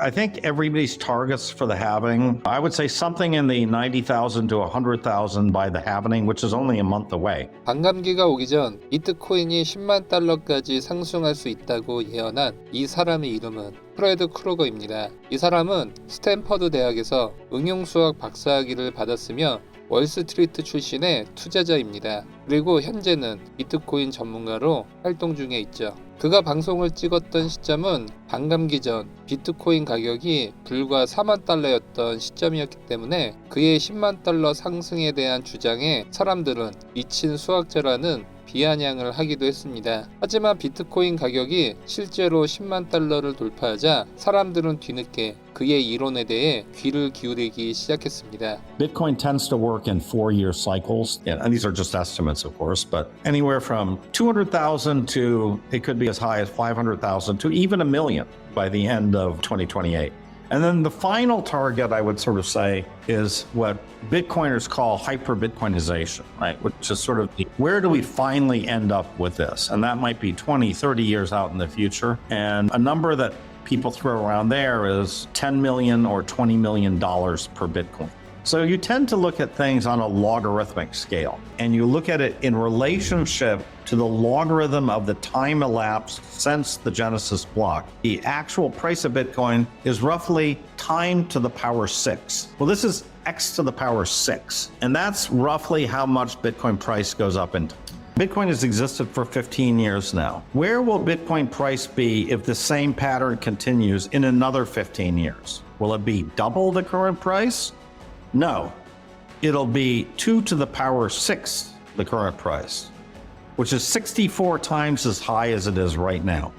I think everybody's targets for the halving, I would say something in the 90,000 to 100,000 by the halving, which is only a month away. 반감기가 오기 전 비트코인이 10만 달러까지 상승할 수 있다고 예언한 이 사람의 이름은 프레드 크루거입니다. 이 사람은 스탠퍼드 대학에서 응용수학 박사학위를 받았으며 월스트리트 출신의 투자자입니다. 그리고 현재는 비트코인 전문가로 활동 중에 있죠. 그가 방송을 찍었던 시점은 반감기 전 비트코인 가격이 불과 4만 달러였던 시점이었기 때문에 그의 10만 달러 상승에 대한 주장에 사람들은 미친 수학자라는 비아냥을 하기도 했습니다. 하지만 비트코인 가격이 실제로 10만 달러를 돌파하자 사람들은 뒤늦게 그의 이론에 대해 귀를 기울이기 시작했습니다. Bitcoin tends to work in 4-year cycles, and these are just estimates, of course, but anywhere from 200,000 to it could be as high as 500,000 to even a million by the end of 2028. And then the final target, I would sort of say, is what Bitcoiners call hyper-Bitcoinization, right? Which is sort of where do we finally end up with this? And that might be 20, 30 years out in the future. And a number that people throw around there is $10 million or $20 million per Bitcoin. So you tend to look at things on a logarithmic scale, and you look at it in relationship to the logarithm of the time elapsed since the Genesis block. The actual price of Bitcoin is roughly time to the power 6. Well, this is x to the power 6, and that's roughly how much Bitcoin price goes up in time. Bitcoin has existed for 15 years now. Where will Bitcoin price be if the same pattern continues in another 15 years? Will it be double the current price? No, it'll be 2 to the power 6, the current price, which is 64 times as high as it is right now.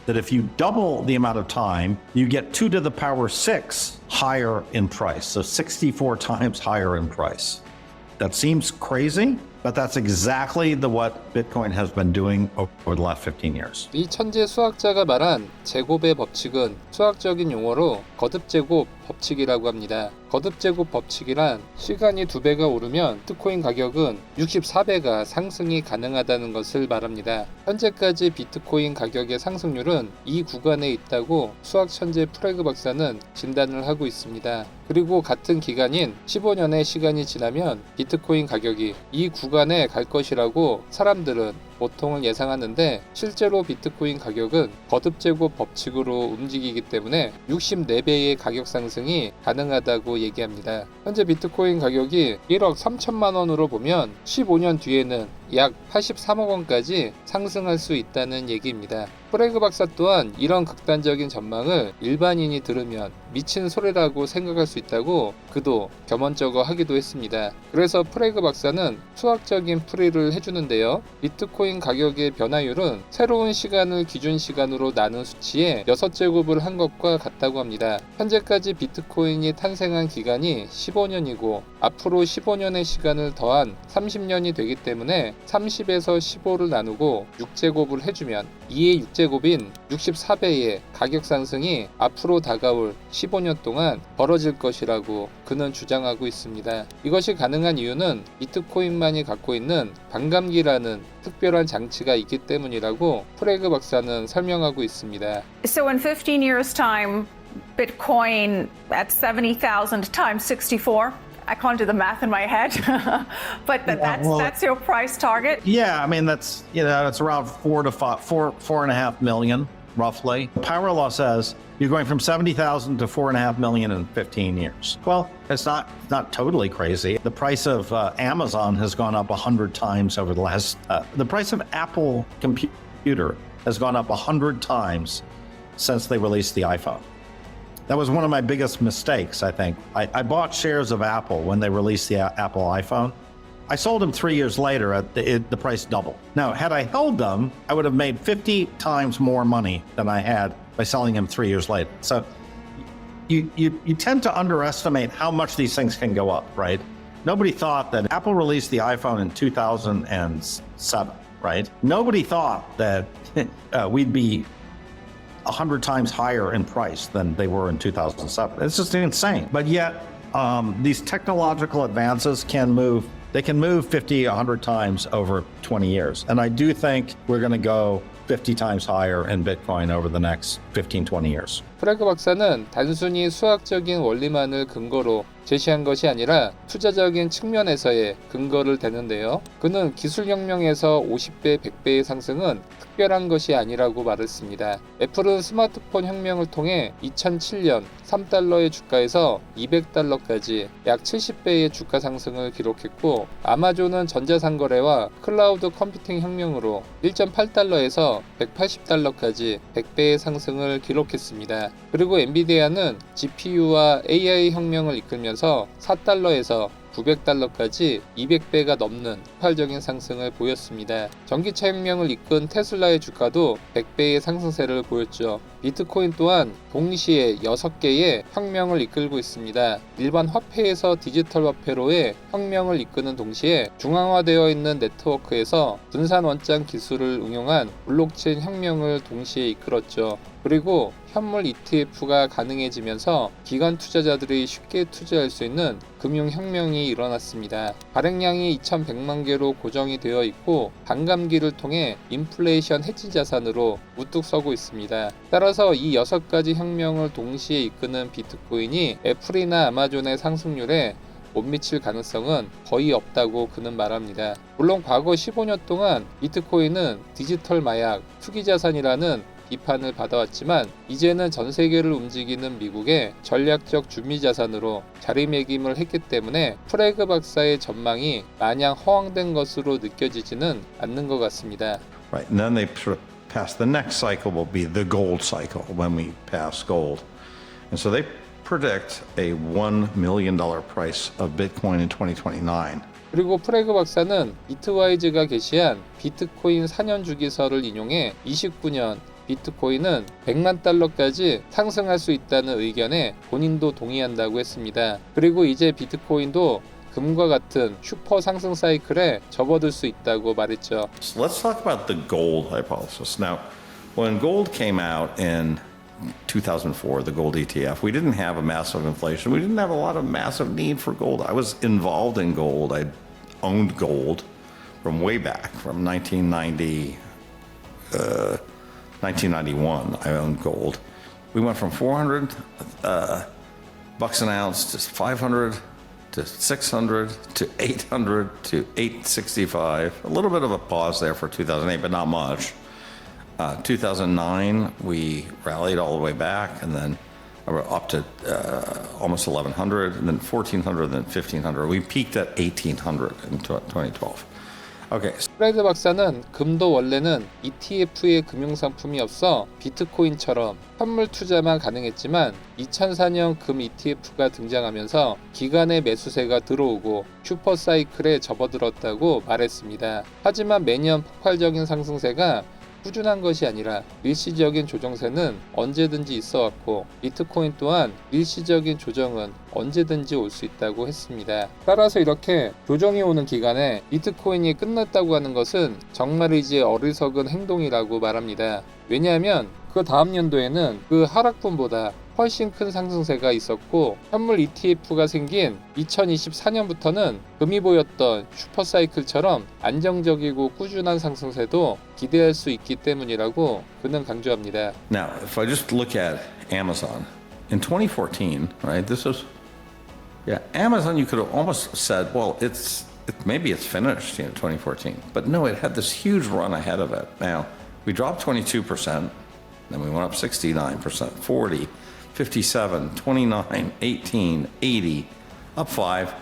That if you double the amount of time, you get 2 to the power 6 higher in price, so 64 times higher in price. That seems crazy, but that's exactly what Bitcoin has been doing over the last 15 years. 이 천재 수학자가 말한 제곱의 법칙은 수학적인 용어로 거듭제곱 법칙이라고 합니다. 거듭제곱 법칙이란 시간이 2배가 오르면 비트코인 가격은 64배가 상승이 가능하다는 것을 말합니다. 현재까지 비트코인 가격의 상승률은 이 구간에 있다고 수학 천재 프레그 박사는 진단을 하고 있습니다. 그리고 같은 기간인 15년의 시간이 지나면 비트코인 가격이 이 구간에 갈 것이라고 사람들은 보통을 예상하는데 실제로 비트코인 가격은 거듭제곱 법칙으로 움직이기 때문에 64배의 가격 상승이 가능하다고 얘기합니다. 현재 비트코인 가격이 1억 3천만 원으로 보면 15년 뒤에는 약 83억 원까지 상승할 수 있다는 얘기입니다. 프레그 박사 또한 이런 극단적인 전망을 일반인이 들으면 미친 소리라고 생각할 수 있다고 그도 겸언쩍어 하기도 했습니다. 그래서 프레그 박사는 수학적인 풀이를 해주는데요. 비트코인 가격의 변화율은 새로운 시간을 기준 시간으로 나눈 수치의 6제곱을 한 것과 같다고 합니다. 현재까지 비트코인이 탄생한 기간이 15년이고 앞으로 15년의 시간을 더한 30년이 되기 때문에 30에서 15를 나누고 6제곱을 해주면 2의 6제곱인 64배의 가격 상승이 앞으로 다가올 15년 동안 벌어질 것이라고 그는 주장하고 있습니다. 이것이 가능한 이유는 비트코인만이 갖고 있는 반감기라는 특별한 장치가 있기 때문이라고 프레그 박사는 설명하고 있습니다. So in 15 years time, Bitcoin at 70,000 times 64? I can't do the math in my head, but that's your price target. Yeah, I mean that's it's around 4.5 million roughly. Power law says you're going from 70,000 to 4.5 million in 15 years. Well, it's not totally crazy. The price of Amazon has gone up 100 times over the last. The price of Apple computer has gone up 100 times since they released the iPhone. That was one of my biggest mistakes, I think. I bought shares of Apple when they released the Apple iPhone. I sold them 3 years later at the price doubled. Now, had I held them, I would have made 50 times more money than I had by selling them 3 years later. So you tend to underestimate how much these things can go up, right? Nobody thought that Apple released the iPhone in 2007, right? Nobody thought that we'd be 100 times higher in price than they were in 2007. It's just insane. But yet, these technological advances can move 50, 100 times over 20 years. And I do think we're going to go 50 times higher in Bitcoin over the next 15, 20 years. 프레그 박사는 단순히 수학적인 원리만을 근거로 제시한 것이 아니라 투자적인 측면에서의 근거를 대는데요. 그는 기술혁명에서 50배, 100배의 상승은 특별한 것이 아니라고 말했습니다. 애플은 스마트폰 혁명을 통해 2007년 3달러의 주가에서 200달러까지 약 70배의 주가 상승을 기록했고, 아마존은 전자상거래와 클라우드 컴퓨팅 혁명으로 1.8달러에서 180달러까지 100배의 상승을 기록했습니다. 그리고 엔비디아는 GPU와 AI 혁명을 이끌면서 4달러에서 900달러까지 200배가 넘는 폭발적인 상승을 보였습니다. 전기차 혁명을 이끈 테슬라의 주가도 100배의 상승세를 보였죠. 비트코인 또한 동시에 6개의 혁명을 이끌고 있습니다. 일반 화폐에서 디지털 화폐로의 혁명을 이끄는 동시에 중앙화되어 있는 네트워크에서 분산 원장 기술을 응용한 블록체인 혁명을 동시에 이끌었죠. 그리고 현물 ETF가 가능해지면서 기관 투자자들이 쉽게 투자할 수 있는 금융혁명이 일어났습니다. 발행량이 2100만 개로 고정이 되어 있고 반감기를 통해 인플레이션 해지 자산으로 우뚝 서고 있습니다. 따라서 이 6가지 혁명을 동시에 이끄는 비트코인이 애플이나 아마존의 상승률에 못 미칠 가능성은 거의 없다고 그는 말합니다. 물론 과거 15년 동안 비트코인은 디지털 마약, 투기자산이라는 비판을 받아왔지만 이제는 전 세계를 움직이는 미국의 전략적 준비자산으로 자리매김을 했기 때문에 프레그 박사의 전망이 마냥 허황된 것으로 느껴지지는 않는 것 같습니다. Right, and then they sort of pass the next cycle will be the gold cycle when we pass gold. And so they predict a $1 million price of Bitcoin in 2029. 그리고 프레그 박사는 비트와이즈가 게시한 비트코인 4년 주기설을 인용해 29년 비트코인은 100만 달러까지 상승할 수 있다는 의견에 본인도 동의한다고 했습니다. 그리고 이제 비트코인도 금과 같은 슈퍼 상승 사이클에 접어들 수 있다고 말했죠. So let's talk about the gold hypothesis. Now, when gold came out in 2004, the gold ETF, we didn't have a massive inflation. We didn't have a lot of massive need for gold. I was involved in gold. I owned gold from way back, from 1991, I owned gold. We went from 400 bucks an ounce to 500 to 600 to 800 to 865. A little bit of a pause there for 2008, but not much. 2009, we rallied all the way back, and then up to almost 1100, and then 1400, and then 1500. We peaked at 1800 in 2012. Okay. 프레드 박사는 금도 원래는 ETF의 금융상품이 없어 비트코인처럼 현물 투자만 가능했지만 2004년 금 ETF가 등장하면서 기관의 매수세가 들어오고 슈퍼사이클에 접어들었다고 말했습니다. 하지만 매년 폭발적인 상승세가 꾸준한 것이 아니라 일시적인 조정세는 언제든지 있어 왔고 비트코인 또한 일시적인 조정은 언제든지 올 수 있다고 했습니다. 따라서 이렇게 조정이 오는 기간에 비트코인이 끝났다고 하는 것은 정말이지 어리석은 행동이라고 말합니다. 왜냐하면 그 다음 연도에는 그 하락분보다 훨씬 큰 상승세가 있었고 현물 ETF가 생긴 2024년부터는 금이 보였던 슈퍼사이클처럼 안정적이고 꾸준한 상승세도 기대할 수 있기 때문이라고 그는 강조합니다. Now, if I just look at Amazon in 2014, right? Amazon. You could have almost said, well, maybe it's finished in 2014, but no, it had this huge run ahead of it. Now, we dropped 22%, then we went up 69%, 40%. 57, 29, 18, 80, up 5.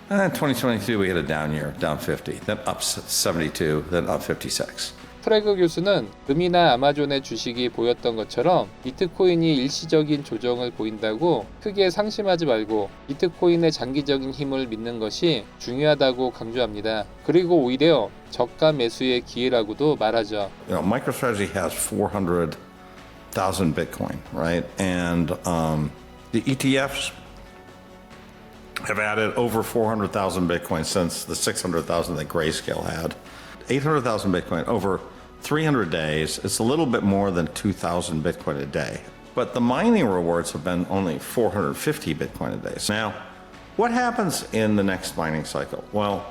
And then 2022, we had a down year, down 50, then up 72, then up 56. 프레그 교수는 금이나 아마존의 주식이 보였던 것처럼 비트코인이 일시적인 조정을 보인다고 크게 상심하지 말고 비트코인의 장기적인 힘을 믿는 것이 중요하다고 강조합니다. 그리고 오히려 저가 매수의 기회라고도 말하죠. MicroStrategy has 400,000 Bitcoin, right? And the ETFs have added over 400,000 Bitcoin since the 600,000 that Grayscale had. 800,000 Bitcoin over 300 days. It's a little bit more than 2,000 Bitcoin a day. But the mining rewards have been only 450 Bitcoin a day. Now, what happens in the next mining cycle? Well,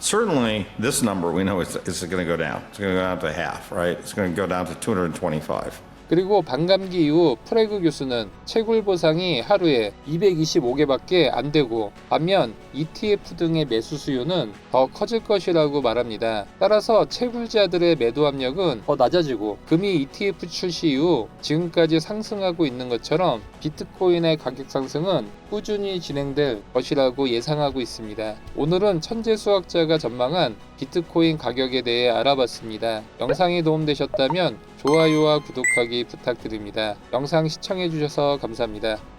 certainly this number we know is going to go down. It's going to go down to half, right? It's going to go down to 225. 그리고 반감기 이후 프레그 교수는 채굴 보상이 하루에 225개밖에 안 되고 반면 ETF 등의 매수 수요는 더 커질 것이라고 말합니다. 따라서 채굴자들의 매도 압력은 더 낮아지고 금이 ETF 출시 이후 지금까지 상승하고 있는 것처럼 비트코인의 가격 상승은 꾸준히 진행될 것이라고 예상하고 있습니다. 오늘은 천재 수학자가 전망한 비트코인 가격에 대해 알아봤습니다. 영상이 도움되셨다면 좋아요와 구독하기 부탁드립니다. 영상 시청해주셔서 감사합니다.